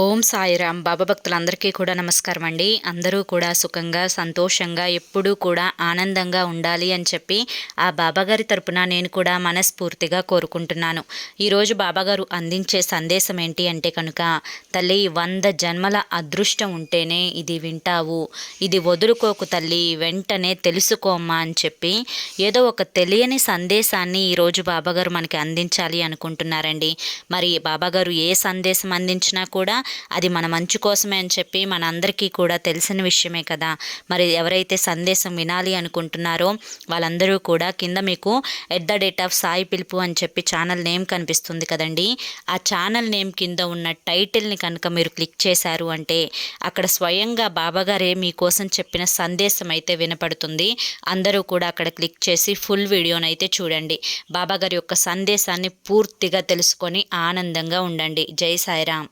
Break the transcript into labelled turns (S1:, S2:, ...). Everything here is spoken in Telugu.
S1: ఓం సాయిరామ్. బాబా భక్తులందరికీ కూడా నమస్కారం అండి. అందరూ కూడా సుఖంగా సంతోషంగా ఎప్పుడూ కూడా ఆనందంగా ఉండాలి అని చెప్పి ఆ బాబాగారి తరపున నేను కూడా మనస్ఫూర్తిగా కోరుకుంటున్నాను. ఈరోజు బాబాగారు అందించే సందేశం ఏంటి అంటే కనుక, తల్లి 100 జన్మల అదృష్టం ఉంటేనే ఇది వింటావు, ఇది వదులుకోకు తల్లి, వెంటనే తెలుసుకోమ్మా అని చెప్పి ఏదో ఒక తెలియని సందేశాన్ని ఈరోజు బాబాగారు మనకి అందించాలి అనుకుంటున్నారండి. మరి బాబాగారు ఏ సందేశం అందించినా కూడా అది మన మంచి కోసమే అని చెప్పి మన అందరికీ కూడా తెలిసిన విషయమే కదా. మరి ఎవరైతే సందేశం వినాలి అనుకుంటున్నారో వాళ్ళందరూ కూడా కింద మీకు @సాయి పిలుపు అని చెప్పి ఛానల్ నేమ్ కనిపిస్తుంది కదండి. ఆ ఛానల్ నేమ్ కింద ఉన్న టైటిల్ని కనుక మీరు క్లిక్ చేశారు అంటే అక్కడ స్వయంగా బాబాగారే మీకోసం చెప్పిన సందేశం అయితే వినపడుతుంది. అందరూ కూడా అక్కడ క్లిక్ చేసి ఫుల్ వీడియోనైతే చూడండి. బాబాగారి యొక్క సందేశాన్ని పూర్తిగా తెలుసుకొని ఆనందంగా ఉండండి. జై సాయిరామ్.